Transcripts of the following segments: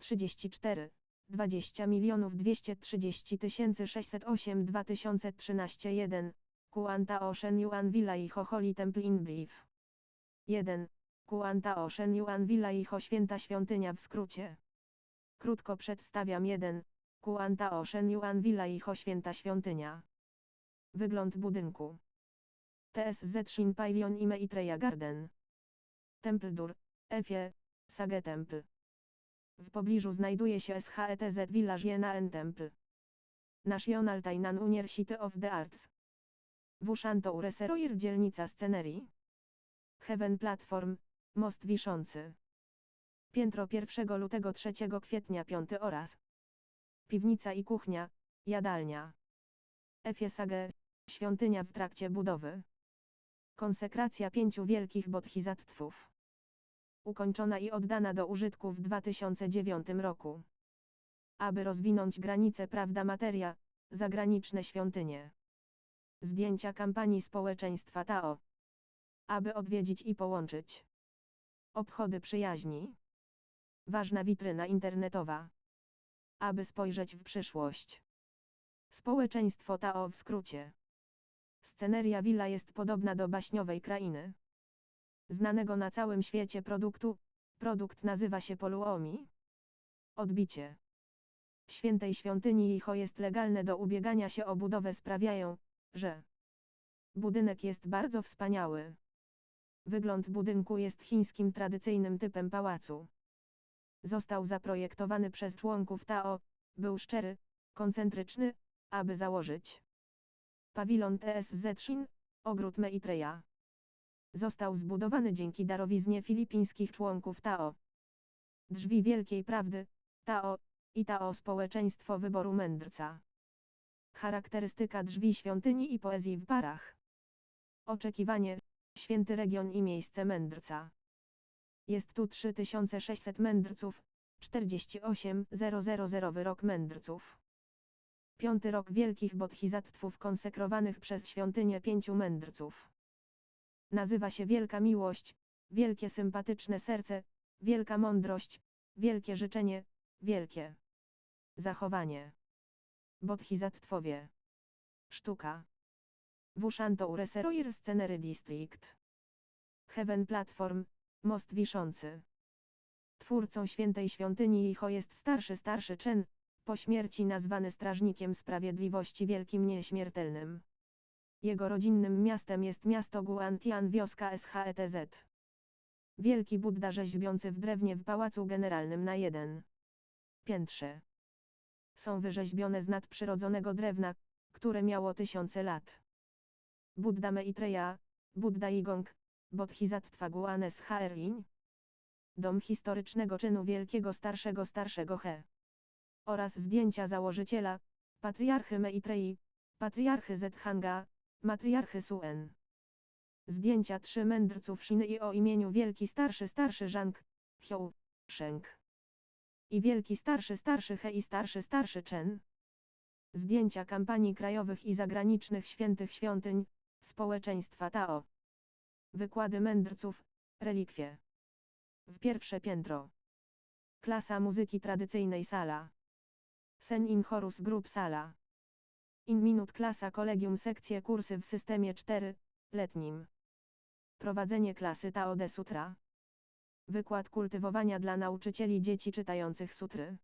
34, 20 230 608 2013 1, Kuanta Ocean Yuan Villa i Ho Holy Temple in Brief. 1. Kuanta Ocean Yuan Villa i Ho Święta Świątynia w skrócie. Krótko przedstawiam 1. Kuanta Ocean Yuan Villa i Ho Święta Świątynia. Wygląd budynku. TSZ Shin Pavilion i Maitreya Garden. Temple Dur, Efie, Sage Temple. W pobliżu znajduje się SHETZ Village Yenaen Temple. National Tainan University of the Arts. Wushanto Ureseroir dzielnica scenerii. Heaven Platform, most wiszący. Piętro 1 lutego 3 kwietnia 5 oraz. Piwnica i kuchnia, jadalnia. Efie Sage, świątynia w trakcie budowy. Konsekracja 5 wielkich bodhisattvów. Ukończona i oddana do użytku w 2009 roku. Aby rozwinąć granice prawda materia, zagraniczne świątynie. Zdjęcia kampanii społeczeństwa Tao. Aby odwiedzić i połączyć. Obchody przyjaźni. Ważna witryna internetowa. Aby spojrzeć w przyszłość. Społeczeństwo Tao w skrócie. Sceneria willa jest podobna do baśniowej krainy. Znanego na całym świecie produktu. Produkt nazywa się Poluomi. Odbicie. W świętej świątyni Jiho jest legalne do ubiegania się o budowę sprawiają, że budynek jest bardzo wspaniały. Wygląd budynku jest chińskim tradycyjnym typem pałacu. Został zaprojektowany przez członków Tao, był szczery, koncentryczny, aby założyć pawilon TSZ Shin, ogród Maitreya. Został zbudowany dzięki darowiznie filipińskich członków Tao. Drzwi Wielkiej Prawdy, Tao, i Tao społeczeństwo wyboru mędrca. Charakterystyka drzwi świątyni i poezji w parach. Oczekiwanie, święty region i miejsce mędrca. Jest tu 3600 mędrców, 48,000 rok mędrców. 5 rok wielkich bodhisattvów konsekrowanych przez świątynię 5 mędrców. Nazywa się wielka miłość, wielkie sympatyczne serce, wielka mądrość, wielkie życzenie, wielkie zachowanie. Bodhisattwowie. Sztuka. Wushanto Ureseroir Scenery District. Heaven Platform, most wiszący. Twórcą świętej świątyni Jiho jest starszy Chen, po śmierci nazwany strażnikiem sprawiedliwości wielkim nieśmiertelnym. Jego rodzinnym miastem jest miasto Guantian, wioska SHETZ. Wielki Buddha rzeźbiący w drewnie w pałacu generalnym na 1 piętrze. Są wyrzeźbione z nadprzyrodzonego drewna, które miało tysiące lat. Buddha Maitreya, Buddha Igong, Bodhisattva Guan Shryin. Dom historycznego czynu wielkiego starszego He. Oraz zdjęcia założyciela, patriarchy Meitrei, patriarchy Zethanga, matriarchy Suen. Zdjęcia 3 mędrców Shiny i o imieniu wielki starszy Zhang, Hyo, Sheng. I wielki starszy He i starszy Chen. Zdjęcia kampanii krajowych i zagranicznych świętych świątyń, społeczeństwa Tao. Wykłady mędrców, relikwie. W pierwsze piętro. Klasa muzyki tradycyjnej sala. Sen in Chorus Group sala. In Minute klasa kolegium sekcje kursy w systemie 4, letnim. Prowadzenie klasy Tao de Sutra. Wykład kultywowania dla nauczycieli dzieci czytających sutry.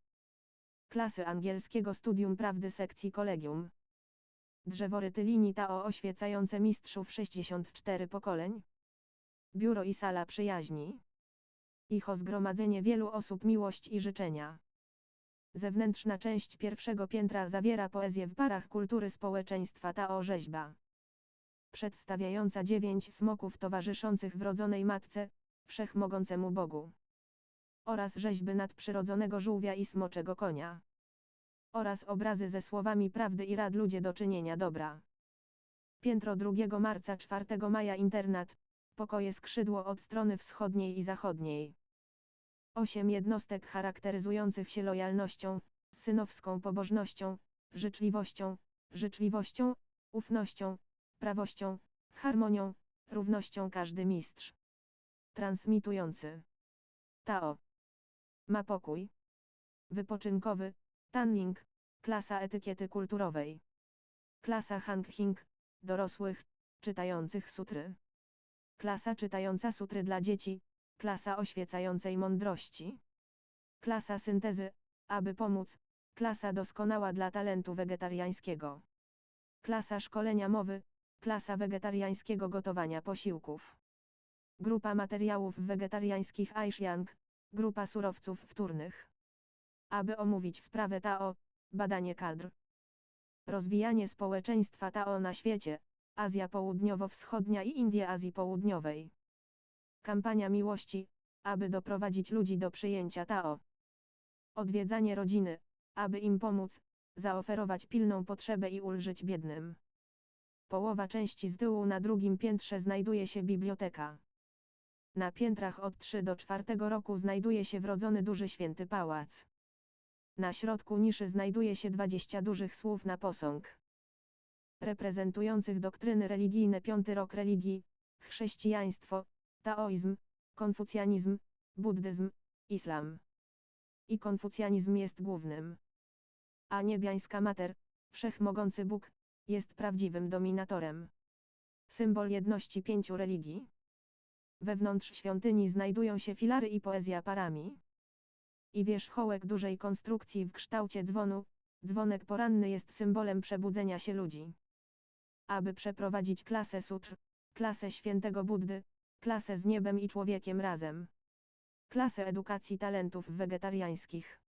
Klasy angielskiego studium prawdy sekcji kolegium. Drzeworyty linii Tao oświecające mistrzów 64 pokoleń. Biuro i sala przyjaźni. Jiho zgromadzenie wielu osób miłość i życzenia. Zewnętrzna część pierwszego piętra zawiera poezję w parach kultury społeczeństwa Tao rzeźba. Przedstawiająca 9 smoków towarzyszących wrodzonej matce, wszechmogącemu Bogu. Oraz rzeźby nadprzyrodzonego żółwia i smoczego konia. Oraz obrazy ze słowami prawdy i rad ludzie do czynienia dobra. Piętro 2 marca 4 maja internat, pokoje skrzydło od strony wschodniej i zachodniej. 8 jednostek charakteryzujących się lojalnością, synowską pobożnością, życzliwością, ufnością, prawością, harmonią, równością każdy mistrz. Transmitujący. Tao. Ma pokój. wypoczynkowy, Tanling, klasa etykiety kulturowej. Klasa Hanghing, dorosłych, czytających sutry. Klasa czytająca sutry dla dzieci, klasa oświecającej mądrości. Klasa syntezy, aby pomóc, klasa doskonała dla talentu wegetariańskiego. Klasa szkolenia mowy, klasa wegetariańskiego gotowania posiłków. Grupa materiałów wegetariańskich Aishiang, grupa surowców wtórnych. Aby omówić sprawę Tao, badanie kadr. Rozwijanie społeczeństwa Tao na świecie, Azja Południowo-Wschodnia i Indie Azji Południowej. Kampania miłości, aby doprowadzić ludzi do przyjęcia Tao. Odwiedzanie rodziny, aby im pomóc, zaoferować pilną potrzebę i ulżyć biednym. Połowa części z tyłu na drugim piętrze znajduje się biblioteka. Na piętrach od 3 do 4 roku znajduje się wrodzony duży święty pałac. Na środku niszy znajduje się 20 dużych słów na posąg, reprezentujących doktryny religijne. 5 rok religii, chrześcijaństwo, taoizm, konfucjanizm, buddyzm, islam. I konfucjanizm jest głównym. A niebiańska Mater, wszechmogący Bóg, jest prawdziwym dominatorem. Symbol jedności 5 religii. Wewnątrz świątyni znajdują się filary i poezja parami. I wierzchołek dużej konstrukcji w kształcie dzwonu, dzwonek poranny jest symbolem przebudzenia się ludzi. Aby przeprowadzić klasę sutr, klasę świętego Buddy, klasę z niebem i człowiekiem razem. Klasę edukacji talentów wegetariańskich.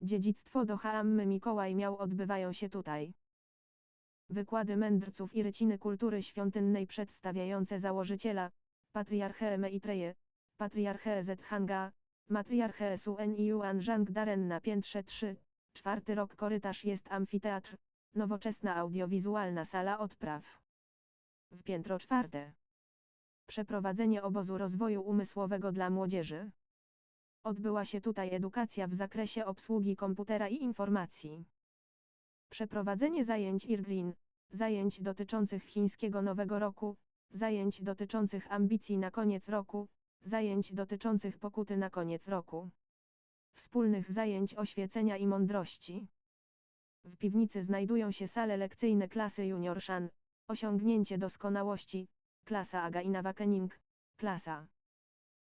Dziedzictwo do Haammy Mikołaj miał odbywają się tutaj. Wykłady mędrców i ryciny kultury świątynnej przedstawiające założyciela, patriarchę Meitreję, patriarchę Zethanga, matriarchę Suen i Yuan Zhangdaren na piętrze 3, 4 rok korytarz jest amfiteatr, nowoczesna audiowizualna sala odpraw. W piętro 4. Przeprowadzenie obozu rozwoju umysłowego dla młodzieży. Odbyła się tutaj edukacja w zakresie obsługi komputera i informacji. Przeprowadzenie zajęć Irglin, zajęć dotyczących chińskiego Nowego Roku, zajęć dotyczących ambicji na koniec roku, zajęć dotyczących pokuty na koniec roku. Wspólnych zajęć oświecenia i mądrości. W piwnicy znajdują się sale lekcyjne klasy Junior Shan, osiągnięcie doskonałości, klasa Aga Inawakening, klasa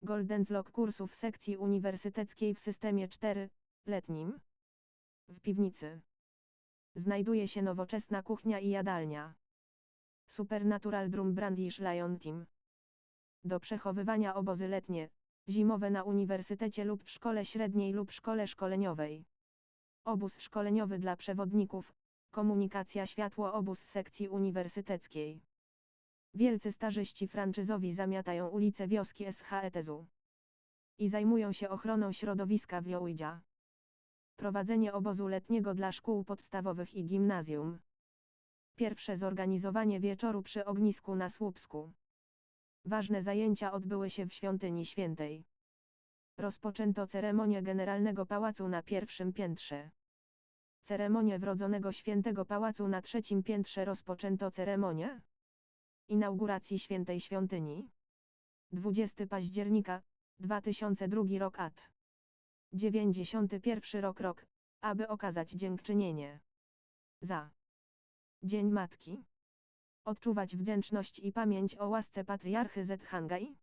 Golden Slok kursów sekcji uniwersyteckiej w systemie 4-letnim. W piwnicy znajduje się nowoczesna kuchnia i jadalnia. Supernatural Drum Brandish Lion Team. Do przechowywania obozy letnie, zimowe na uniwersytecie lub w szkole średniej lub szkole szkoleniowej. Obóz szkoleniowy dla przewodników, komunikacja światło obóz sekcji uniwersyteckiej. Wielcy stażyści franczyzowi zamiatają ulice wioski SHETZ-u i zajmują się ochroną środowiska w Jołidzia. Prowadzenie obozu letniego dla szkół podstawowych i gimnazjum. Pierwsze zorganizowanie wieczoru przy ognisku na Słupsku. Ważne zajęcia odbyły się w Świątyni Świętej. Rozpoczęto ceremonię generalnego pałacu na pierwszym piętrze. Ceremonię wrodzonego świętego pałacu na trzecim piętrze. Rozpoczęto ceremonię inauguracji świętej świątyni. 20 października, 2002 rok At. 91 rok, aby okazać dziękczynienie za Dzień Matki. Odczuwać wdzięczność i pamięć o łasce patriarchy Zethangai.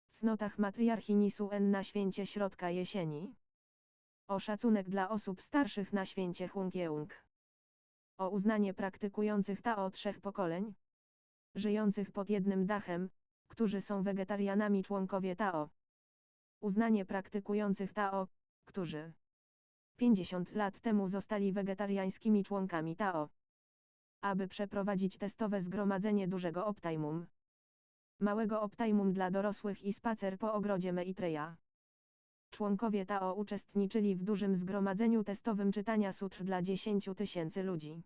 W cnotach matriarchini Suen na święcie środka jesieni. O szacunek dla osób starszych na święcie Hungyeung. O uznanie praktykujących Tao 3 pokoleń, żyjących pod jednym dachem, którzy są wegetarianami członkowie Tao. Uznanie praktykujących Tao, którzy 50 lat temu zostali wegetariańskimi członkami Tao. Aby przeprowadzić testowe zgromadzenie dużego optimum, małego optimum dla dorosłych i spacer po ogrodzie Meitreja. Członkowie Tao uczestniczyli w dużym zgromadzeniu testowym czytania sutr dla 10 000 ludzi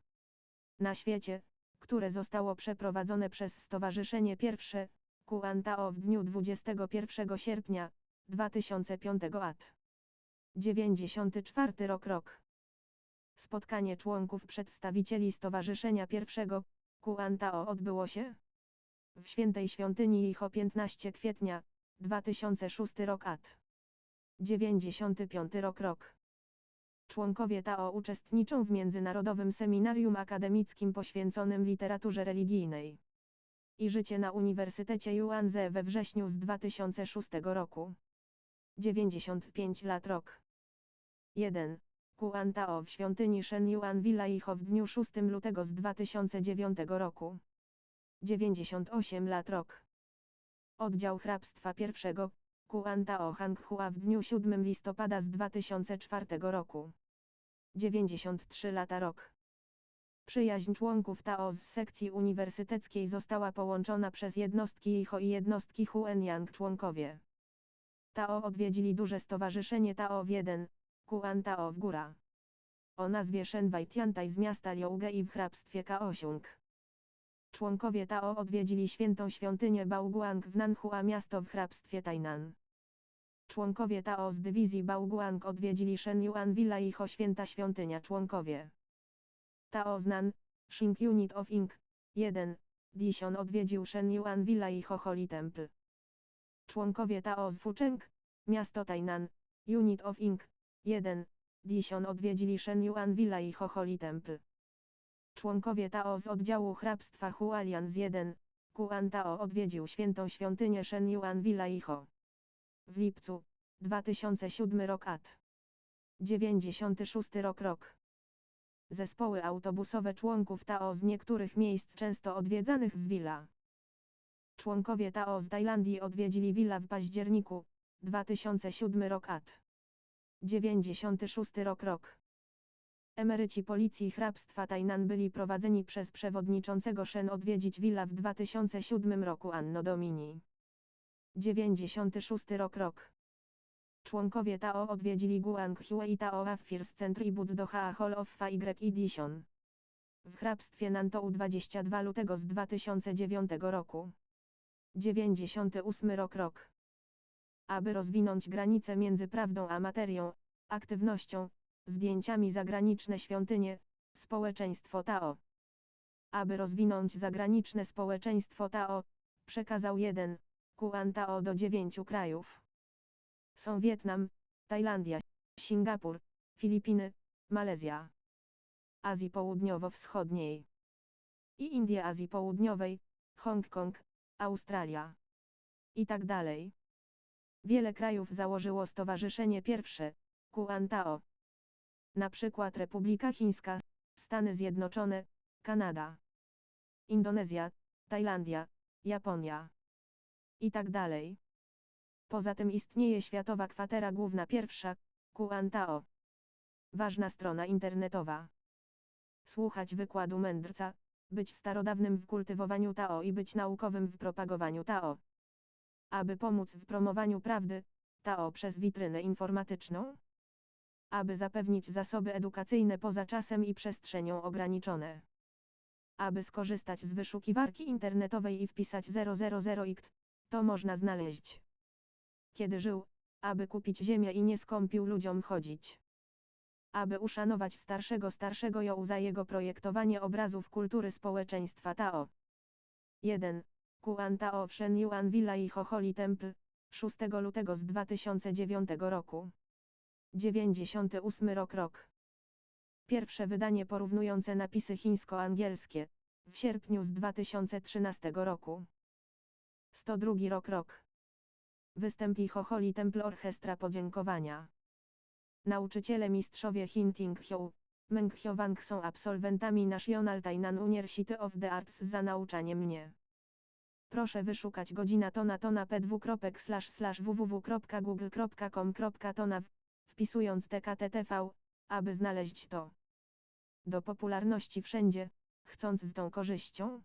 na świecie, które zostało przeprowadzone przez Stowarzyszenie Pierwsze Kuan Tao w dniu 21 sierpnia 2005 At. 94 rok. Spotkanie członków przedstawicieli Stowarzyszenia Pierwszego Kuan Tao odbyło się w Świętej Świątyni Jiho 15 kwietnia 2006 rok At. 95 rok. Członkowie TAO uczestniczą w międzynarodowym seminarium akademickim poświęconym literaturze religijnej. I życie na Uniwersytecie Yuanze we wrześniu z 2006 roku. 95 lat rok. 1. Kuan Tao w świątyni Shen Yuan Villa Iho w dniu 6 lutego z 2009 roku. 98 lat rok. Oddział hrabstwa I. Kuan Tao Hanghua w dniu 7 listopada z 2004 roku. 93 lata rok. Przyjaźń członków TAO z sekcji uniwersyteckiej została połączona przez jednostki IHO i jednostki Huenyang. Członkowie TAO odwiedzili duże stowarzyszenie TAO w 1. Kuan Tao w góra o nazwie Shenwai Tiantai z miasta Liaoge w hrabstwie Kaohsiung. Członkowie TAO odwiedzili świętą świątynię Baoguang w Nanhua miasto w hrabstwie Tainan. Członkowie TAO z dywizji Baoguang odwiedzili Shen Yuan Villa Iho święta świątynia. Członkowie TAO z Nan, Xing Unit of Inc. 1. Dishon odwiedził Shen Yuan Villa Iho Holy Temple. Członkowie TAO z Fucheng, miasto Tainan, Unit of Inc. 1. Dishon odwiedzili Shen Yuan Villa Iho Holy Temple. Członkowie TAO z oddziału hrabstwa Hualien z 1. Kuan Tao odwiedził świętą świątynię Shen Yuan Villa Iho. W lipcu 2007 rok at. 96 rok. Zespoły autobusowe członków TAO z niektórych miejsc często odwiedzanych w Villa. Członkowie TAO z Tajlandii odwiedzili Villa w październiku 2007 rok at. 96 rok. Emeryci policji hrabstwa Tainan byli prowadzeni przez przewodniczącego Shen odwiedzić Villa w 2007 roku Anno Domini. 96 rok. Członkowie TAO odwiedzili Guangzhou i TAO Affairs Centribut do Hall of Fire i Dishon w hrabstwie Nantou 22 lutego z 2009 roku. 98 rok. Aby rozwinąć granice między prawdą a materią, aktywnością, zdjęciami zagraniczne świątynie, społeczeństwo TAO. Aby rozwinąć zagraniczne społeczeństwo TAO, przekazał 1. Kuan Tao do 9 krajów. Są Wietnam, Tajlandia, Singapur, Filipiny, Malezja, Azji Południowo-Wschodniej i Indie Azji Południowej, Hongkong, Australia i tak dalej. Wiele krajów założyło stowarzyszenie pierwsze, Kuan Tao. Na przykład Republika Chińska, Stany Zjednoczone, Kanada, Indonezja, Tajlandia, Japonia i tak dalej. Poza tym istnieje Światowa Kwatera Główna pierwsza, Kuan Tao. Ważna strona internetowa. Słuchać wykładu mędrca, być starodawnym w kultywowaniu TAO i być naukowym w propagowaniu TAO. Aby pomóc w promowaniu prawdy, TAO przez witrynę informatyczną. Aby zapewnić zasoby edukacyjne poza czasem i przestrzenią ograniczone. Aby skorzystać z wyszukiwarki internetowej i wpisać 000x, to można znaleźć. Kiedy żył, aby kupić ziemię i nie skąpił ludziom chodzić. Aby uszanować starszego Jou za jego projektowanie obrazów kultury społeczeństwa TAO. 1. Kuan Tao w Shen Yuan Villa Iho Holy Temple, 6 lutego z 2009 roku. 98 rok. Pierwsze wydanie porównujące napisy chińsko-angielskie, w sierpniu z 2013 roku. 102 rok. Występ Iho Holy Temple Orchestra podziękowania. Nauczyciele mistrzowie Hin Ting-hyo, Meng Hyo-wang są absolwentami National Tainan University of the Arts za nauczanie mnie. Proszę wyszukać godzina tona p2.www.google.com.tona wpisując TKTTV, aby znaleźć to. Do popularności wszędzie, chcąc z tą korzyścią.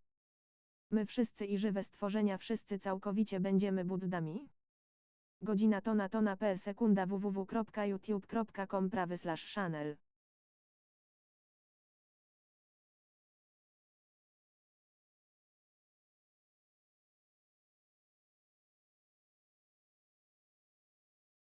My wszyscy i żywe stworzenia wszyscy całkowicie będziemy Buddami. Godzina tona p sekunda www.youtube.com/channel